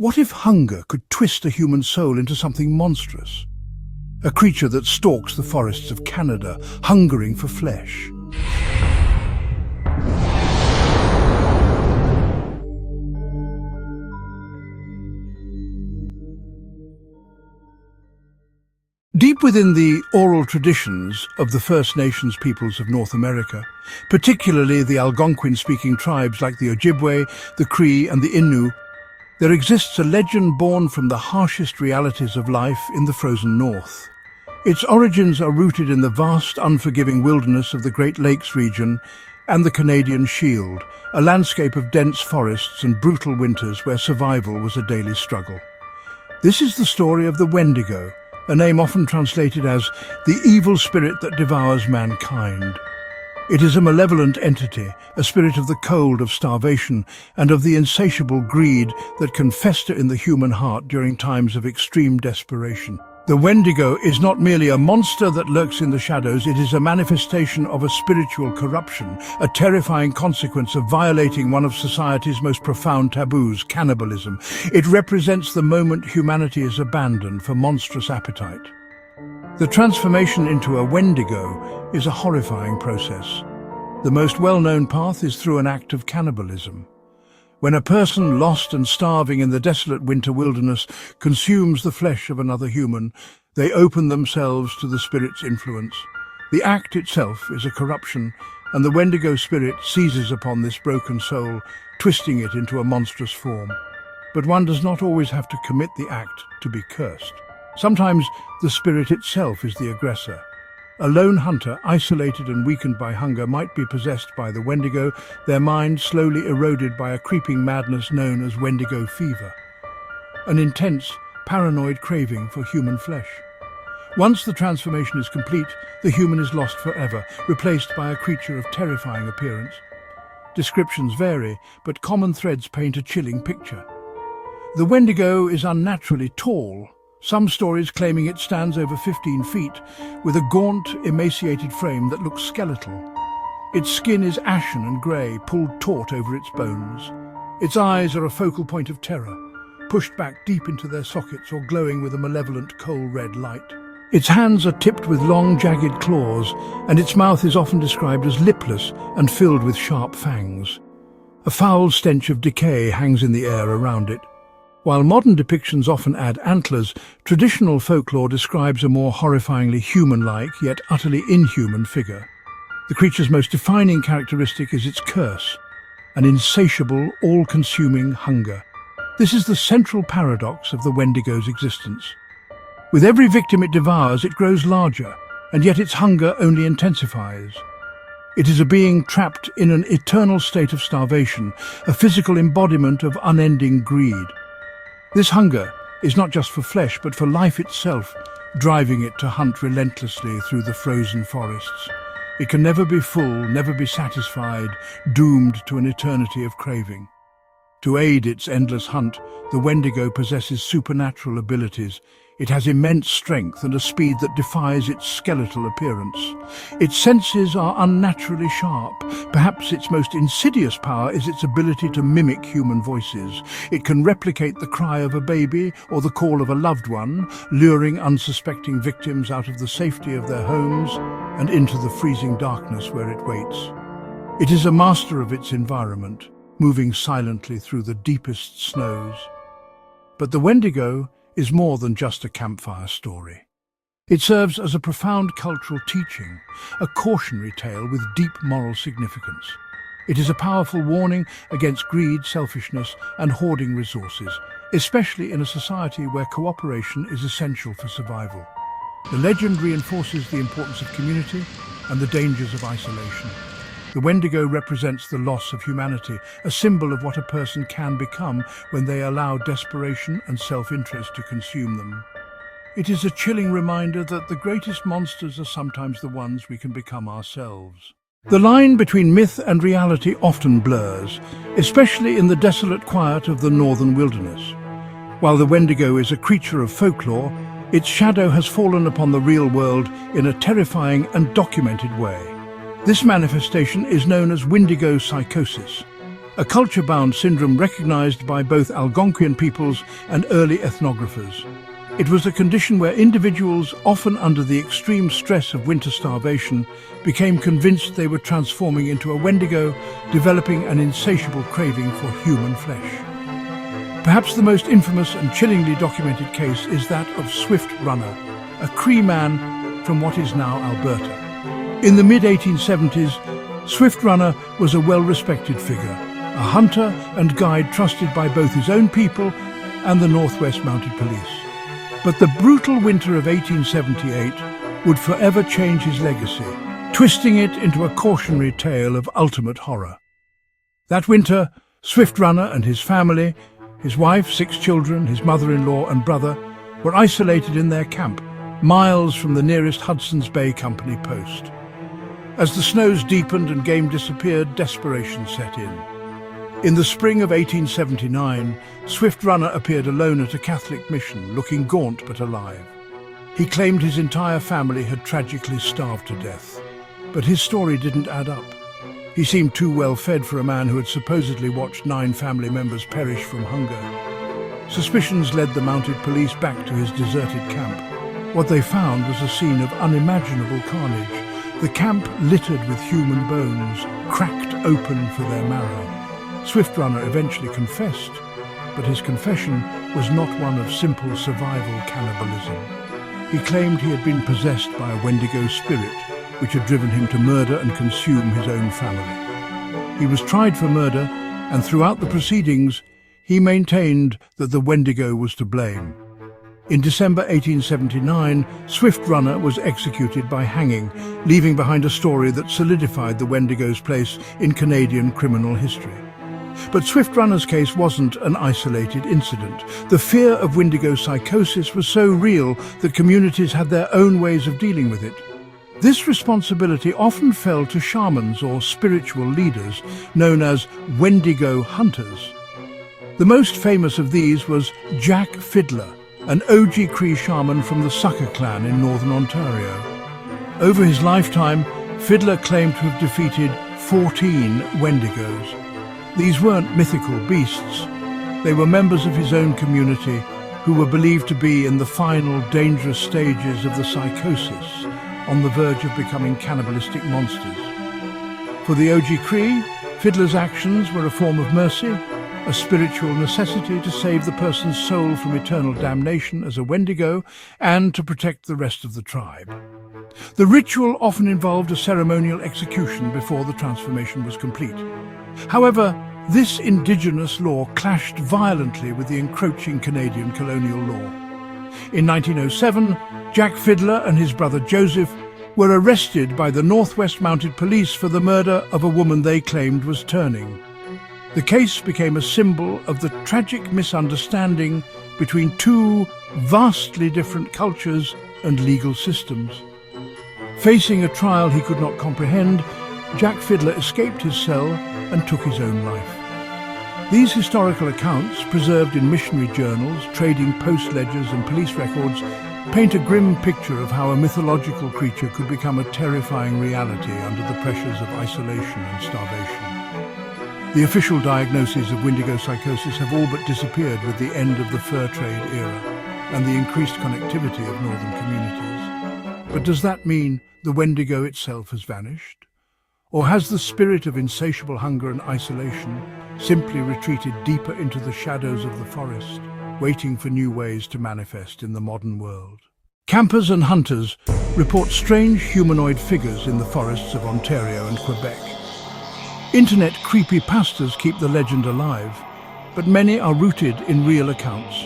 What if hunger could twist a human soul into something monstrous? A creature that stalks the forests of Canada, hungering for flesh. Deep within the oral traditions of the First Nations peoples of North America, particularly the Algonquin-speaking tribes like the Ojibwe, the Cree and the Innu, there exists a legend born from the harshest realities of life in the frozen north. Its origins are rooted in the vast, unforgiving wilderness of the Great Lakes region and the Canadian Shield, a landscape of dense forests and brutal winters where survival was a daily struggle. This is the story of the Wendigo, a name often translated as the evil spirit that devours mankind. It is a malevolent entity, a spirit of the cold, of starvation, and of the insatiable greed that can fester in the human heart during times of extreme desperation. The Wendigo is not merely a monster that lurks in the shadows, it is a manifestation of a spiritual corruption, a terrifying consequence of violating one of society's most profound taboos, cannibalism. It represents the moment humanity is abandoned for monstrous appetite. The transformation into a Wendigo is a horrifying process. The most well-known path is through an act of cannibalism. When a person lost and starving in the desolate winter wilderness consumes the flesh of another human, they open themselves to the spirit's influence. The act itself is a corruption, and the Wendigo spirit seizes upon this broken soul, twisting it into a monstrous form. But one does not always have to commit the act to be cursed. Sometimes the spirit itself is the aggressor. A lone hunter, isolated and weakened by hunger, might be possessed by the Wendigo, their mind slowly eroded by a creeping madness known as Wendigo fever, an intense, paranoid craving for human flesh. Once the transformation is complete, the human is lost forever, replaced by a creature of terrifying appearance. Descriptions vary, but common threads paint a chilling picture. The Wendigo is unnaturally tall, some stories claiming it stands over 15 feet, with a gaunt, emaciated frame that looks skeletal. Its skin is ashen and grey, pulled taut over its bones. Its eyes are a focal point of terror, pushed back deep into their sockets or glowing with a malevolent coal-red light. Its hands are tipped with long, jagged claws, and its mouth is often described as lipless and filled with sharp fangs. A foul stench of decay hangs in the air around it. While modern depictions often add antlers, traditional folklore describes a more horrifyingly human-like, yet utterly inhuman figure. The creature's most defining characteristic is its curse, an insatiable, all-consuming hunger. This is the central paradox of the Wendigo's existence. With every victim it devours, it grows larger, and yet its hunger only intensifies. It is a being trapped in an eternal state of starvation, a physical embodiment of unending greed. This hunger is not just for flesh, but for life itself, driving it to hunt relentlessly through the frozen forests. It can never be full, never be satisfied, doomed to an eternity of craving. To aid its endless hunt, the Wendigo possesses supernatural abilities. It has immense strength and a speed that defies its skeletal appearance. Its senses are unnaturally sharp. Perhaps its most insidious power is its ability to mimic human voices. It can replicate the cry of a baby or the call of a loved one, luring unsuspecting victims out of the safety of their homes and into the freezing darkness where it waits. It is a master of its environment, moving silently through the deepest snows. But the Wendigo is more than just a campfire story. It serves as a profound cultural teaching, a cautionary tale with deep moral significance. It is a powerful warning against greed, selfishness, and hoarding resources, especially in a society where cooperation is essential for survival. The legend reinforces the importance of community and the dangers of isolation. The Wendigo represents the loss of humanity, a symbol of what a person can become when they allow desperation and self-interest to consume them. It is a chilling reminder that the greatest monsters are sometimes the ones we can become ourselves. The line between myth and reality often blurs, especially in the desolate quiet of the northern wilderness. While the Wendigo is a creature of folklore, its shadow has fallen upon the real world in a terrifying and documented way. This manifestation is known as Wendigo psychosis, a culture-bound syndrome recognized by both Algonquian peoples and early ethnographers. It was a condition where individuals, often under the extreme stress of winter starvation, became convinced they were transforming into a Wendigo, developing an insatiable craving for human flesh. Perhaps the most infamous and chillingly documented case is that of Swift Runner, a Cree man from what is now Alberta. In the mid-1870s, Swift Runner was a well-respected figure, a hunter and guide trusted by both his own people and the Northwest Mounted Police. But the brutal winter of 1878 would forever change his legacy, twisting it into a cautionary tale of ultimate horror. That winter, Swift Runner and his family, his wife, 6 children, his mother-in-law and brother, were isolated in their camp, miles from the nearest Hudson's Bay Company post. As the snows deepened and game disappeared, desperation set in. In the spring of 1879, Swift Runner appeared alone at a Catholic mission, looking gaunt but alive. He claimed his entire family had tragically starved to death. But his story didn't add up. He seemed too well fed for a man who had supposedly watched 9 family members perish from hunger. Suspicions led the mounted police back to his deserted camp. What they found was a scene of unimaginable carnage. The camp littered with human bones, cracked open for their marrow. Swift Runner eventually confessed, but his confession was not one of simple survival cannibalism. He claimed he had been possessed by a Wendigo spirit, which had driven him to murder and consume his own family. He was tried for murder, and throughout the proceedings, he maintained that the Wendigo was to blame. In December 1879, Swift Runner was executed by hanging, leaving behind a story that solidified the Wendigo's place in Canadian criminal history. But Swift Runner's case wasn't an isolated incident. The fear of Wendigo psychosis was so real that communities had their own ways of dealing with it. This responsibility often fell to shamans or spiritual leaders, known as Wendigo hunters. The most famous of these was Jack Fiddler, an OG Cree shaman from the Sucker clan in northern Ontario. Over his lifetime, Fiddler claimed to have defeated 14 Wendigos. These weren't mythical beasts. They were members of his own community who were believed to be in the final dangerous stages of the psychosis, on the verge of becoming cannibalistic monsters. For the OG Cree, Fiddler's actions were a form of mercy, a spiritual necessity to save the person's soul from eternal damnation as a Wendigo and to protect the rest of the tribe. The ritual often involved a ceremonial execution before the transformation was complete. However, this indigenous law clashed violently with the encroaching Canadian colonial law. In 1907, Jack Fiddler and his brother Joseph were arrested by the Northwest Mounted Police for the murder of a woman they claimed was turning. The case became a symbol of the tragic misunderstanding between 2 vastly different cultures and legal systems. Facing a trial he could not comprehend, Jack Fiddler escaped his cell and took his own life. These historical accounts, preserved in missionary journals, trading post ledgers and police records, paint a grim picture of how a mythological creature could become a terrifying reality under the pressures of isolation and starvation. The official diagnoses of Wendigo psychosis have all but disappeared with the end of the fur trade era and the increased connectivity of northern communities. But does that mean the Wendigo itself has vanished? Or has the spirit of insatiable hunger and isolation simply retreated deeper into the shadows of the forest, waiting for new ways to manifest in the modern world? Campers and hunters report strange humanoid figures in the forests of Ontario and Quebec. Internet creepypastas keep the legend alive, but many are rooted in real accounts.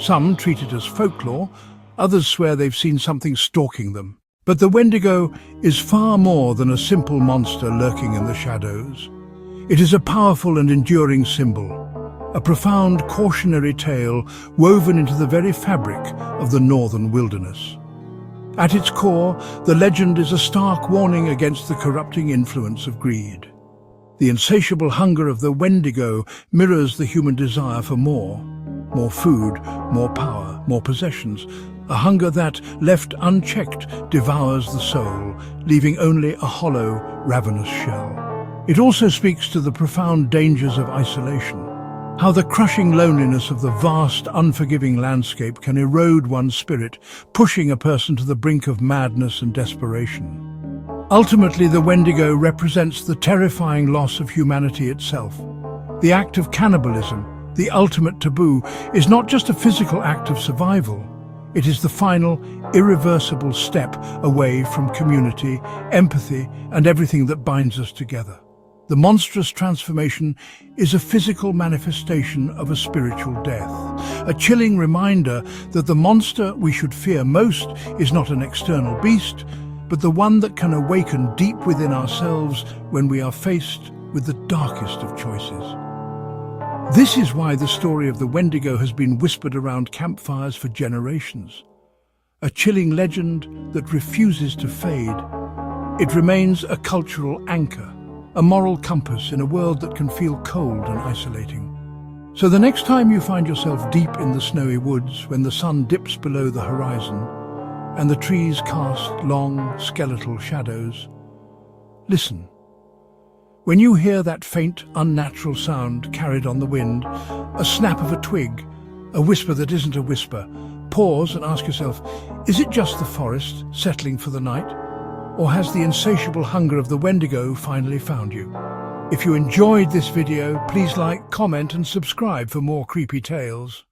Some treat it as folklore, others swear they've seen something stalking them. But the Wendigo is far more than a simple monster lurking in the shadows. It is a powerful and enduring symbol, a profound cautionary tale woven into the very fabric of the northern wilderness. At its core, the legend is a stark warning against the corrupting influence of greed. The insatiable hunger of the Wendigo mirrors the human desire for more food, more power, more possessions, a hunger that, left unchecked, devours the soul, leaving only a hollow, ravenous shell. It also speaks to the profound dangers of isolation, how the crushing loneliness of the vast, unforgiving landscape can erode one's spirit, pushing a person to the brink of madness and desperation. Ultimately, the Wendigo represents the terrifying loss of humanity itself. The act of cannibalism, the ultimate taboo, is not just a physical act of survival. It is the final, irreversible step away from community, empathy, and everything that binds us together. The monstrous transformation is a physical manifestation of a spiritual death, a chilling reminder that the monster we should fear most is not an external beast, but the one that can awaken deep within ourselves when we are faced with the darkest of choices. This is why the story of the Wendigo has been whispered around campfires for generations. A chilling legend that refuses to fade. It remains a cultural anchor, a moral compass in a world that can feel cold and isolating. So the next time you find yourself deep in the snowy woods, when the sun dips below the horizon and the trees cast long, skeletal shadows, listen. When you hear that faint, unnatural sound carried on the wind, a snap of a twig, a whisper that isn't a whisper, pause and ask yourself, is it just the forest settling for the night? Or has the insatiable hunger of the Wendigo finally found you? If you enjoyed this video, please like, comment and subscribe for more creepy tales.